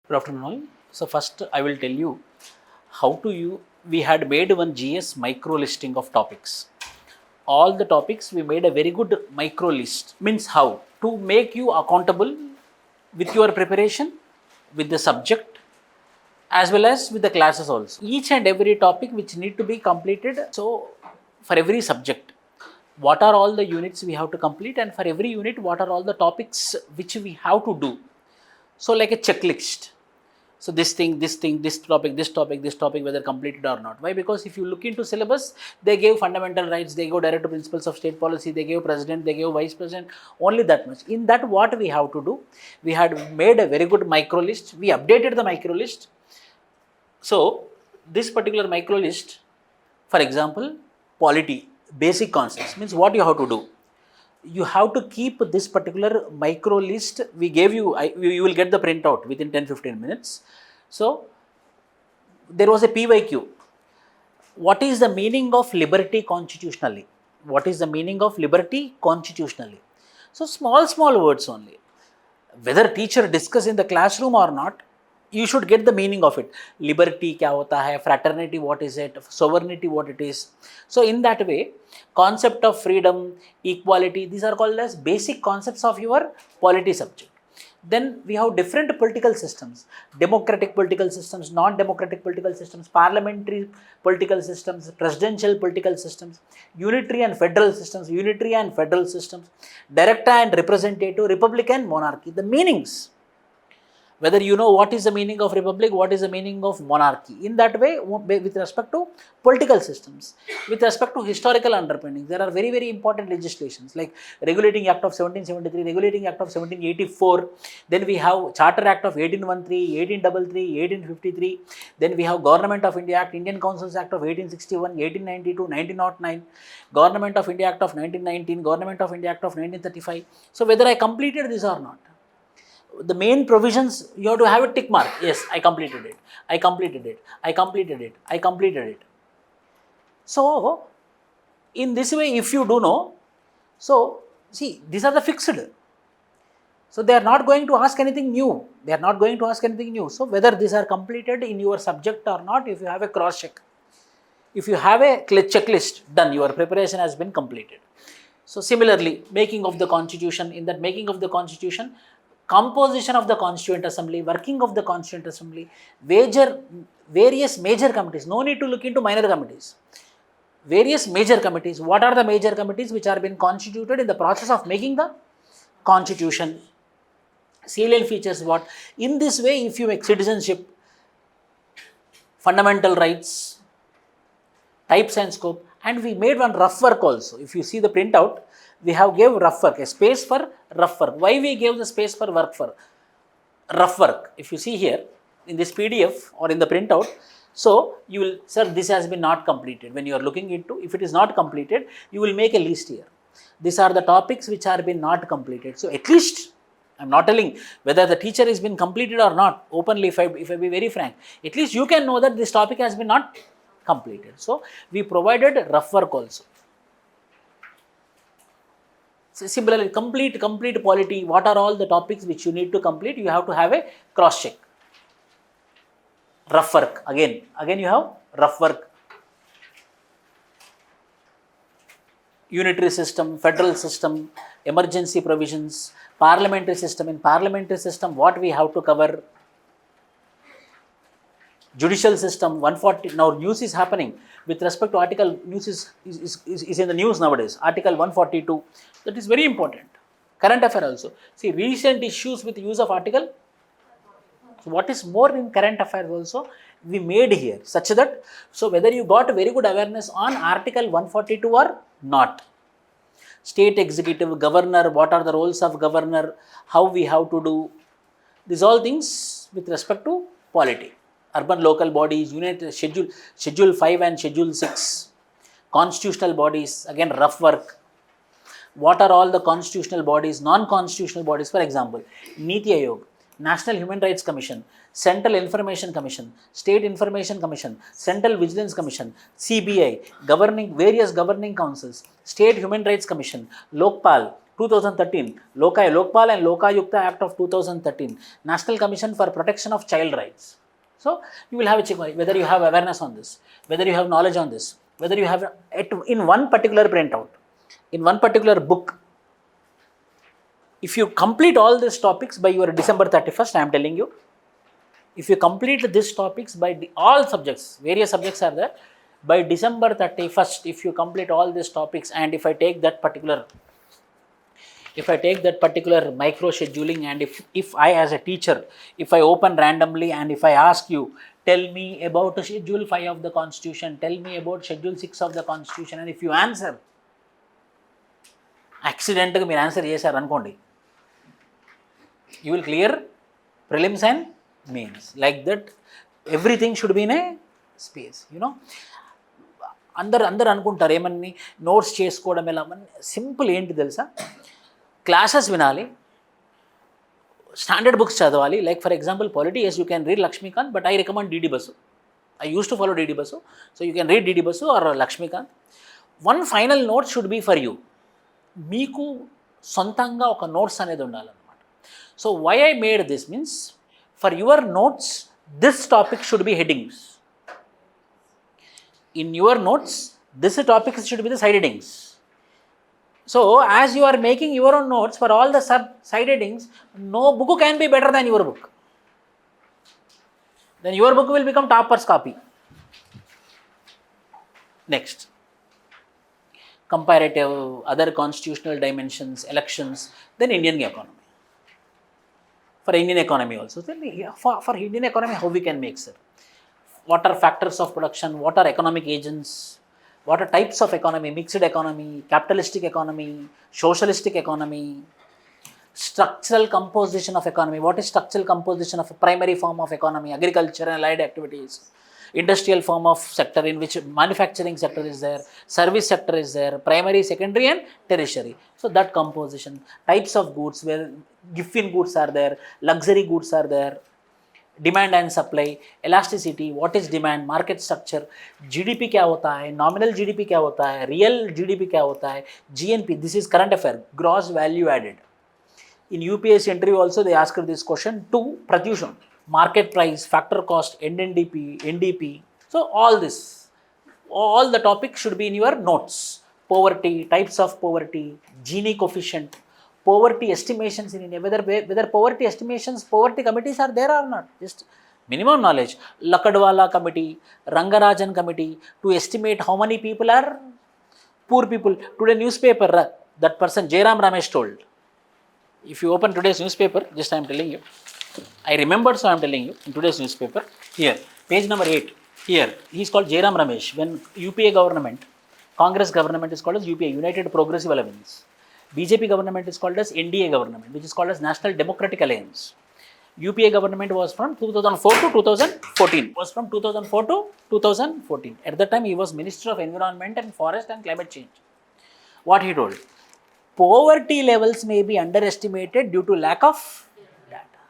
Good afternoon all. So first I will tell you how to we had made one GS micro listing of topics. All the topics we made a very good micro list. Means how? To make you accountable with your preparation, with the subject as well as with the classes also. Each and every topic which need to be completed. So for every subject, what are all the units we have to complete, and for every unit what are all the topics which we have to do. So like a checklist. So this topic, whether completed or not. Why? Because if you look into syllabus, they gave fundamental rights, they go direct to principles of state policy, they gave president, they gave vice president, only that much. In that, what we have to do? We had made a very good micro list. We updated the micro list. So this particular micro list, for example, polity, basic concepts, means what you have to do. You have to keep this particular micro list. We gave you, you will get the printout within 10-15 minutes. So there was a PYQ. What is the meaning of liberty constitutionally? What is the meaning of liberty constitutionally? So small words only. Whether teacher discuss in the classroom or not, you should get the meaning of it. Liberty kya hota hai, fraternity what is it, sovereignty what it is. So in that way, concept of freedom, equality, these are called as basic concepts of your polity subject. Then we have different political systems, democratic political systems, non-democratic political systems, parliamentary political systems, presidential political systems, unitary and federal systems, direct and representative, republic and monarchy. The meanings, whether you know what is the meaning of republic, what is the meaning of monarchy. In that way, with respect to political systems, with respect to historical underpinnings, there are very important legislations like Regulating Act of 1773, Regulating Act of 1784, then we have Charter Act of 1813, 1833, 1853, then we have Government of India Act, Indian Councils Act of 1861, 1892, 1909, Government of India Act of 1919, Government of India Act of 1935. So whether I completed this or not, the main provisions, you have to have a tick mark. Yes, I completed it. I completed it. I completed it. I completed it. So, in this way, if you do know, so see, these are the fixed. So, they are not going to ask anything new. They are not going to ask anything new. So, whether these are completed in your subject or not, if you have a cross check, if you have a checklist done, your preparation has been completed. So, similarly, making of the constitution, in that making of the constitution, composition of the Constituent Assembly, working of the Constituent Assembly, various major committees. No need to look into minor committees. Various major committees. What are the major committees which are being constituted in the process of making the Constitution? Salient features what? In this way, if you make citizenship, fundamental rights, types and scope, and we made one rough work also. If you see the printout, we have gave rough work, a space for rough work. Why we gave the space for rough work? If you see here in this PDF or in the printout, so you will, sir, this has been not completed. When you are looking into, if it is not completed, you will make a list here. These are the topics which are been not completed. So at least, I am not telling whether the teacher has been completed or not, openly, if I be very frank, at least you can know that this topic has been not completed. So we provided rough work also. So similarly, complete polity, what are all the topics which you need to complete? You have to have a cross check. Rough work, again you have rough work. Unitary system, federal system, emergency provisions, parliamentary system. In parliamentary system, what we have to cover? Judicial system, 140, now news is happening with respect to article, news is in the news nowadays, article 142, that is very important. Current affair also. See, recent issues with use of article, so what is more in current affairs also, we made here, such that, so whether you got a very good awareness on article 142 or not. State executive, governor, what are the roles of governor, how we have to do, these all things with respect to polity. Urban local bodies, unit schedule 5 and schedule 6, constitutional bodies, again rough work. What are all the constitutional bodies, non-constitutional bodies? For example, Niti Aayog, National Human Rights Commission, Central Information Commission, State Information Commission, Central Vigilance Commission, CBI, various governing councils, State Human Rights Commission, Lokpal, 2013, Lokpal and Lokayukta Act of 2013, National Commission for Protection of Child Rights. So you will have a check whether you have awareness on this, whether you have knowledge on this, whether you have in one particular printout, in one particular book. If you complete all these topics by your December 31st, I am telling you, if you complete these topics by all subjects, various subjects are there, by December 31st, if you complete all these topics, and if I take that particular micro scheduling, and if I as a teacher, if I open randomly and if I ask you, tell me about Schedule 5 of the Constitution, tell me about Schedule 6 of the Constitution, and if you answer, accidentally మీరు answer చేశారు అనుకోండి, you will clear prelims and mains. Like that, everything should be in a space, you know. అందరు అనుకుంటారు ఏమని notes చేసుకోవడం ఎలా, simple ఏంటి తెలుసా, క్లాసెస్ వినాలి, స్టాండర్డ్ బుక్స్ చదవాలి. Like for example polity, yes you can read Laxmikanth, but I recommend DD Basu. I use to follow DD Basu, so you can read DD Basu or Laxmikanth. One final note should be for you. మీకు సొంతంగా ఒక notes అనేది ఉండాలన్నమాట. So why I made this means, for your notes this topic should be headings. In your notes, this topic should be the side headings. So, as you are making your own notes for all the side headings, no book can be better than your book. Then your book will become topper's copy. Next, comparative, other constitutional dimensions, elections, then Indian economy. For Indian economy also, then for Indian economy, how we can make, sir? What are factors of production, what are economic agents, what are types of economy, mixed economy, capitalistic economy, socialistic economy, structural composition of economy, what is structural composition of a primary form of economy, agriculture and allied activities, industrial form of sector in which manufacturing sector is there, service sector is there, primary, secondary and tertiary. So that composition, types of goods, where gift-in goods are there, luxury goods are there, demand and supply, elasticity, what is demand, market structure, GDP क्या होता है, nominal GDP क्या होता है, real GDP क्या होता है, GNP, this is current affair, gross value added. In UPSC interview also they asked this question to Pratyushan, market price, factor cost, NNDP, NDP. So all this, all the topics should be in your notes. Poverty, types of poverty, Gini coefficient, poverty estimations in India, whether poverty estimations, poverty committees are there or not, just minimum knowledge. Lakadwala committee, Rangarajan committee to estimate how many people are poor people. Today newspaper, that person Jairam Ramesh told, if you open today's newspaper, just I am telling you, I remembered, so I am telling you, in today's newspaper, here, page number 8, here, he is called Jairam Ramesh. When UPA government, Congress government is called as UPA, United Progressive Alliance. BJP government is called as NDA government, which is called as National Democratic Alliance. UPA government was from 2004 to 2014. Was from 2004 to 2014. At that time, he was Minister of Environment and Forest and Climate Change. What he told? Poverty levels may be underestimated due to lack of data.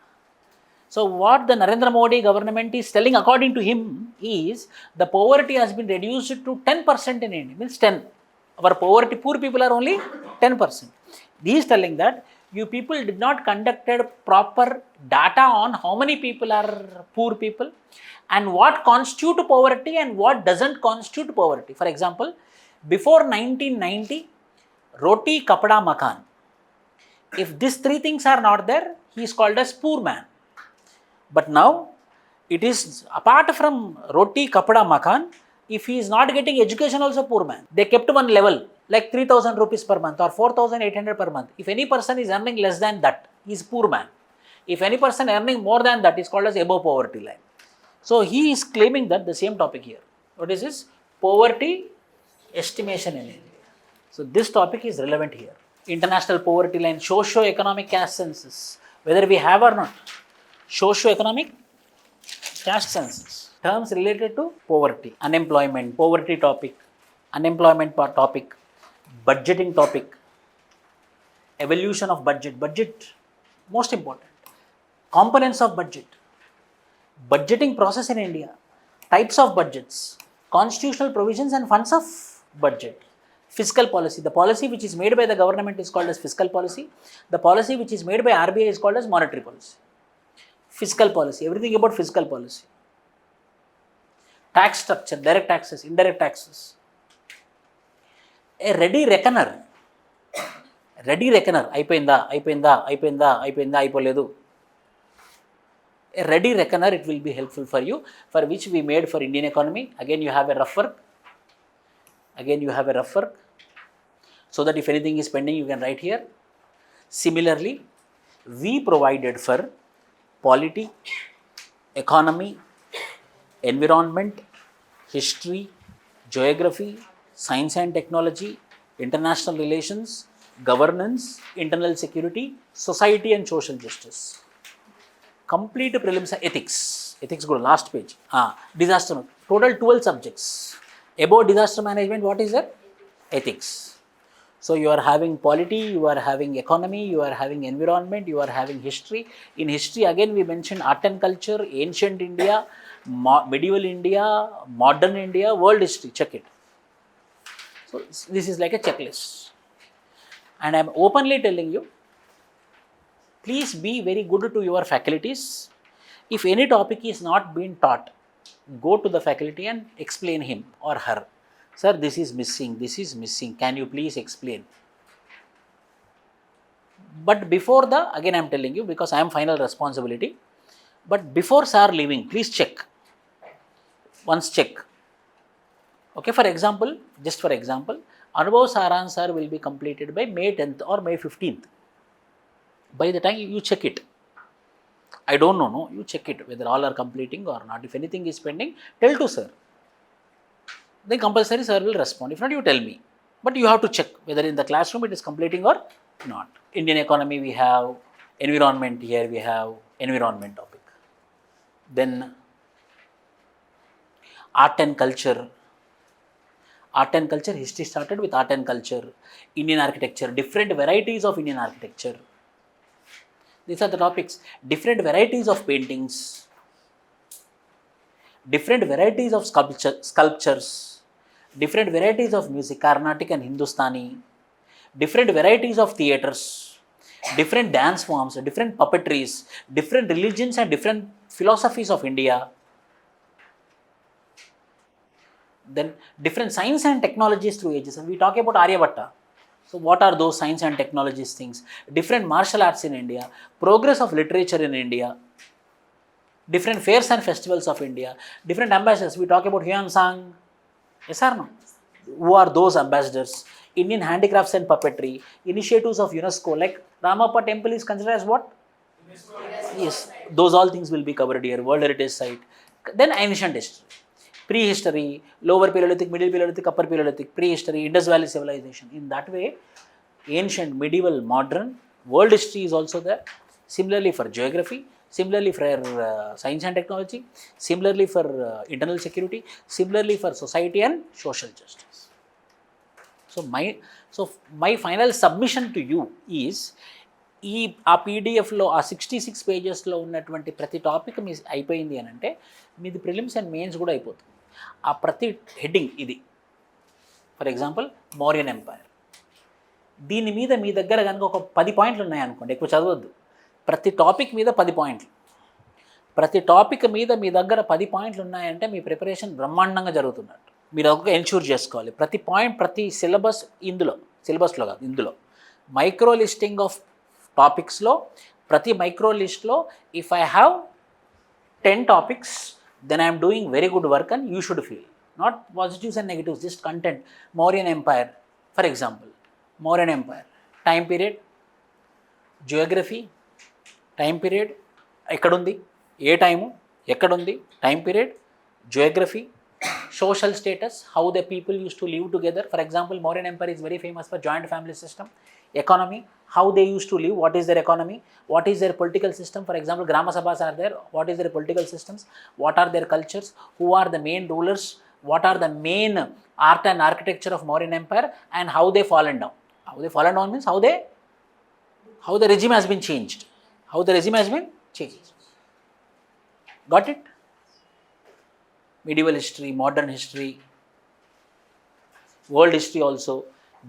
So what the Narendra Modi government is telling, according to him, is the poverty has been reduced to 10% in India, means 10. Our poverty, poor people are only 10%. He is telling that you people did not conducted proper data on how many people are poor people and what constitute poverty and what doesn't constitute poverty. For example, before 1990, roti, kapda, makan. If these three things are not there, he is called as poor man. But now, it is apart from roti, kapda, makan, if he is not getting education, also poor man. They kept one level, like 3,000 rupees per month or 4,800 per month. If any person is earning less than that, he is poor man. If any person earning more than that is called as above poverty line. So he is claiming that the same topic here. What is this? Poverty estimation in India. So this topic is relevant here. International poverty line, socio-economic caste census, whether we have or not. Socio-economic caste census. Terms related to poverty, unemployment, poverty topic, unemployment topic, budgeting topic, evolution of budget, most important, components of budget, budgeting process in India, types of budgets, constitutional provisions and funds of budget, Fiscal policy, the policy which is made by the government is called as fiscal policy. The policy which is made by RBI is called as monetary policy. Fiscal policy, everything about fiscal policy. Tax structure, direct taxes, indirect taxes. A ready reckoner, అయిపోయిందా అయిపోలేదు. A ready reckoner, it will be helpful for you, for which we made for Indian economy. Again you have a rough work, so that if anything is pending you can write here. Similarly, we provided for polity, economy, environment, history, geography, science and technology, international relations, governance, internal security, society and social justice. Complete prelims ethics good, last page. Disaster, total 12 subjects. About disaster management, what is that? Ethics. So you are having polity, you are having economy, you are having environment, you are having history. In history again we mentioned art and culture, ancient India, medieval India, modern India, world history, check it. So this is like a checklist, and I am openly telling you, please be very good to your faculties. If any topic is not being taught, go to the faculty and explain him or her. Sir, this is missing, can you please explain? But before again I am telling you, because I am final responsibility, but before sir leaving, please check. Once check. Okay, for example, just for example, Anubhav Saran sir will be completed by May 10th or May 15th. By the time you check it, I don't know, no, you check it whether all are completing or not. If anything is pending, tell to sir. Then compulsory sir will respond. If not, you tell me. But you have to check whether in the classroom it is completing or not. Indian economy we have, environment here we have environment topic. Then art and culture, history started with art and culture. Indian architecture, different varieties of Indian architecture. These are the topics. Different varieties of paintings, different varieties of sculptures, different varieties of music, Carnatic and Hindustani, different varieties of theatres, different dance forms, different puppetries, different religions and different philosophies of India. Then different science and technologies through ages. And we talk about Aryabhatta. So what are those science and technologies things? Different martial arts in India, progress of literature in India, different fairs and festivals of India, different ambassadors. We talk about Huan Sang. Yes or no? Who are those ambassadors? Indian handicrafts and puppetry, initiatives of UNESCO, like Ramappa temple is considered as what? UNESCO. Yes, those all things will be covered here. World Heritage Site. Then ancient history. Prehistory, lower Paleolithic, middle Paleolithic, upper Paleolithic, prehistory, Indus Valley civilization. In that way, ancient, medieval, modern, world history is also there. Similarly for geography, similarly for science and technology, similarly for internal security, similarly for society and social justice. So my final submission to you is, ఆ పీడిఎఫ్లో ఆ 66 పేజెస్లో ఉన్నటువంటి ప్రతి topic మీ అయిపోయింది అని అంటే మీది prelims and mains కూడా అయిపోతుంది. ఆ ప్రతి హెడ్డింగ్ ఇది, ఫర్ ఎగ్జాంపుల్ మౌర్యన్ ఎంపైర్, దీని మీద మీ దగ్గర కనుక ఒక 10 పాయింట్లు ఉన్నాయనుకోండి, ఎక్కువ చదవద్దు, ప్రతి టాపిక్ మీద 10 పాయింట్లు, ప్రతి టాపిక్ మీద మీ దగ్గర 10 పాయింట్లు ఉన్నాయంటే మీ ప్రిపరేషన్ బ్రహ్మాండంగా జరుగుతున్నట్టు. మీరు ఒక ఎన్ష్యూర్ చేసుకోవాలి. ప్రతి పాయింట్, ప్రతి సిలబస్లో కాదు, ఇందులో మైక్రో లిస్టింగ్ ఆఫ్ టాపిక్స్లో, ప్రతి మైక్రో లిస్ట్లో if I have 10 topics, then I am doing very good work and you should feel. Not positives and negatives, just content. Mauryan Empire, for example, Mauryan Empire, time period, geography, time period, ekkadundi, A time, ఎక్కడుంది, time period, geography, social status, how the people used to live together. For example, Mauryan Empire is very famous for joint family system. Economy, how they used to live, what is their economy, what is their political system. For example, Grama Sabhas are there, what is their political systems, what are their cultures, who are the main rulers, what are the main art and architecture of Mauryan Empire, and how they fallen down. How they fallen down means how the regime has been changed. Got it? Medieval history, modern history, world history also,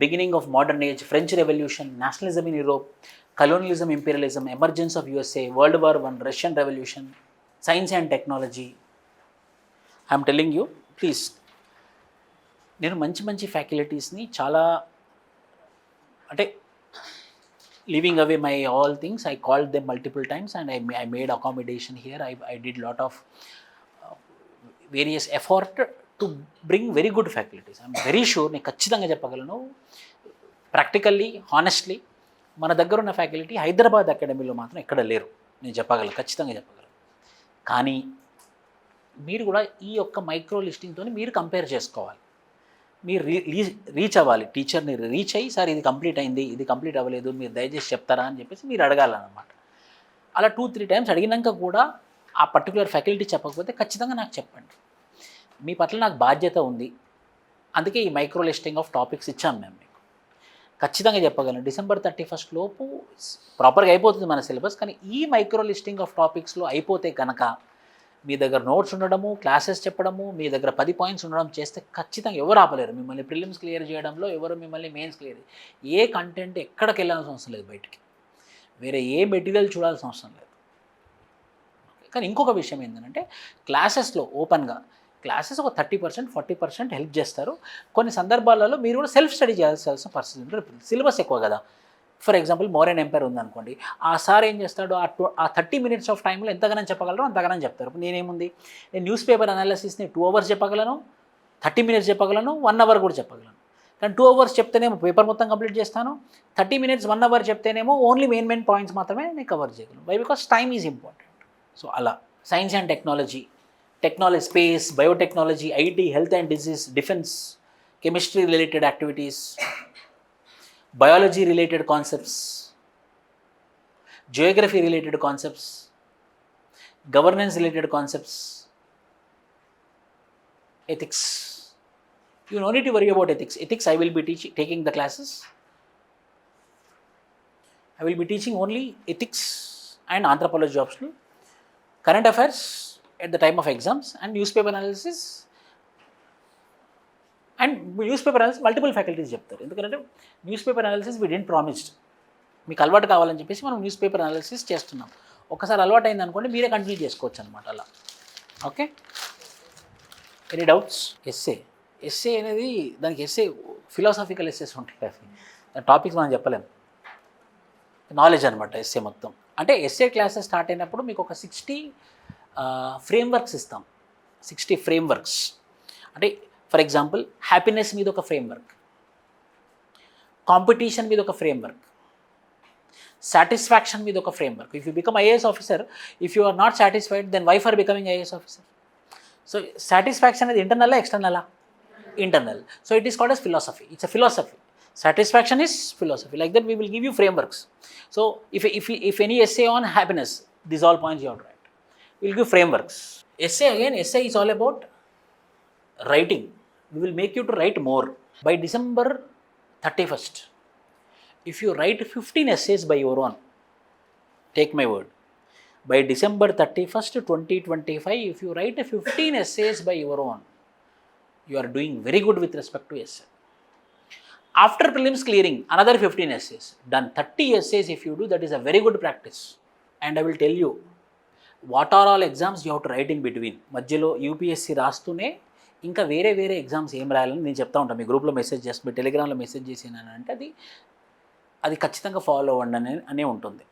beginning of modern age, French revolution, nationalism in Europe, colonialism, imperialism, emergence of USA, World War I, Russian Revolution, science and technology. I am telling you, please, నేను మంచి ఫ్యాకల్టీస్ని చాలా అంటే leaving away my all things, I called them multiple times and I made accommodation here. I did lot of various effort to bring very good faculties. I'm very sure, నేను ఖచ్చితంగా చెప్పగలను, practically honestly మన దగ్గర ఉన్న faculty Hyderabad అకాడమీలో మాత్రం ఎక్కడ లేరు, నేను చెప్పగలను, ఖచ్చితంగా చెప్పగలను. కానీ మీరు కూడా ఈ యొక్క మైక్రో లిస్టింగ్తో మీరు కంపేర్ చేసుకోవాలి. మీరు రీచ్ అవ్వాలి, టీచర్ని రీచ్ అయ్యి, సార్ ఇది కంప్లీట్ అయింది, ఇది కంప్లీట్ అవ్వలేదు, మీరు దయచేసి చెప్తారా అని చెప్పేసి మీరు అడగాలన్నమాట. అలా 2-3 టైమ్స్ అడిగినాక కూడా ఆ పర్టికులర్ ఫ్యాకల్టీ చెప్పకపోతే ఖచ్చితంగా నాకు చెప్పండి. మీ పట్ల నాకు బాధ్యత ఉంది, అందుకే ఈ మైక్రో లిస్టింగ్ ఆఫ్ టాపిక్స్ ఇచ్చాం మేము. ఖచ్చితంగా చెప్పగలను, December 31 లోపు ప్రాపర్గా అయిపోతుంది మన సిలబస్. కానీ ఈ మైక్రో లిస్టింగ్ ఆఫ్ టాపిక్స్లో అయిపోతే కనుక మీ దగ్గర నోట్స్ ఉండడము, క్లాసెస్ చెప్పడము, మీ దగ్గర 10 పాయింట్స్ ఉండడం చేస్తే ఖచ్చితంగా ఎవరు ఆపలేరు మిమ్మల్ని ప్రిలిమ్స్ క్లియర్ చేయడంలో, ఎవరు మిమ్మల్ని మెయిన్స్ క్లియర్. ఏ కంటెంట్ ఎక్కడికి వెళ్ళాల్సిన అవసరం లేదు, బయటికి వేరే ఏ మెటీరియల్ చూడాల్సిన అవసరం లేదు. కానీ ఇంకొక విషయం ఏంటంటే, క్లాసెస్లో ఓపెన్గా క్లాసెస్ ఒక 30%, 40% హెల్ప్ చేస్తారు. కొన్ని సందర్భాలలో మీరు కూడా సెల్ఫ్ స్టడీ చేయాల్సిన పరిస్థితి ఉంటుంది. సిలబస్ ఎక్కువ కదా. ఫర్ ఎగ్జాంపుల్ మోరన్ ఎంపైర్ ఉందనుకోండి, ఆ సార్ ఏం చేస్తాడు, ఆ 30 minutes ఆఫ్ టైంలో ఎంతగానో చెప్పగలరో అంతగానో చెప్తారు. నేనేముంది, నేను న్యూస్ పేపర్ అనాలిసిస్ని 2 hours చెప్పగలను, 30 minutes చెప్పగలను, 1 hour కూడా చెప్పగలను. కానీ 2 hours చెప్తేనేమో పేపర్ మొత్తం కంప్లీట్ చేస్తాను, 30 minutes 1 hour చెప్తేనేమో ఓన్లీ మెయిన్ పాయింట్స్ మాత్రమే నేను కవర్ చేయగలను. Why? Because time is important. So అలా science and technology, space, biotechnology, IT, health and disease, defence, chemistry related activities, biology related concepts, geography related concepts, governance related concepts, ethics. You no need to worry about ethics. Ethics I will be taking the classes. I will be teaching only ethics and anthropology optional, current affairs at the time of exams, and newspaper analysis. And newspaper analysis multiple faculties చెప్తారు. ఎందుకంటే newspaper analysis we didn't promised. మీకు అలవాటు కావాలని చెప్పేసి మనం newspaper analysis చేస్తున్నాం. ఒకసారి అలవాటు అయింది అనుకోండి, మీరే కంటిన్యూ చేసుకోవచ్చు అనమాట అలా. Okay, any doubts? ఎస్ఏ అనేది, దానికి ఎస్ఏ ఫిలాసాఫికల్ ఎస్సేస్ ఉంటాయి, దాని టాపిక్స్ మనం చెప్పలేము, నాలెడ్జ్ అనమాట ఎస్ఏ మొత్తం. అంటే ఎస్ఏ క్లాసెస్ స్టార్ట్ అయినప్పుడు మీకు ఒక 60 ఫ్రేమ్వర్క్స్ ఇస్తాం. 60 ఫ్రేమ్వర్క్స్ అంటే, ఫర్ ఎగ్జాంపుల్ హ్యాపీనెస్ మీద ఒక ఫ్రేమ్వర్క్, కాంపిటీషన్ మీద ఒక ఫ్రేమ్వర్క్, సాటిస్ఫాక్షన్ మీద ఒక framework. If you become IAS officer, if you are not satisfied, then why for becoming IAS officer? So satisfaction అనేది ఇంటర్నలా ఎక్స్టర్నలా? Internal. So it is called as philosophy. It's a philosophy. Satisfaction is philosophy. Like that we will give you frameworks. So if any essay on happiness, these all points you have to write. We will give frameworks. Essay is all about writing. We will make you to write more. By December 31st, if you write 15 essays by your own, take my word, by December 31st, 2025, if you write 15 essays by your own, you are doing very good with respect to essay. After prelims clearing, another 15 essays. Done 30 essays if you do, that is a very good practice. And I will tell you, what are all exams you have to write in between. మధ్యలో UPSC రాస్తూనే ఇంకా వేరే exams ఏం రాయాలని నేను చెప్తా ఉంటాను. మీ గ్రూప్లో message చేసి, మీ టెలిగ్రామ్లో మెసేజ్ చేసినానంటే అది ఖచ్చితంగా ఫాలో అవ్వండి అనే ఉంటుంది.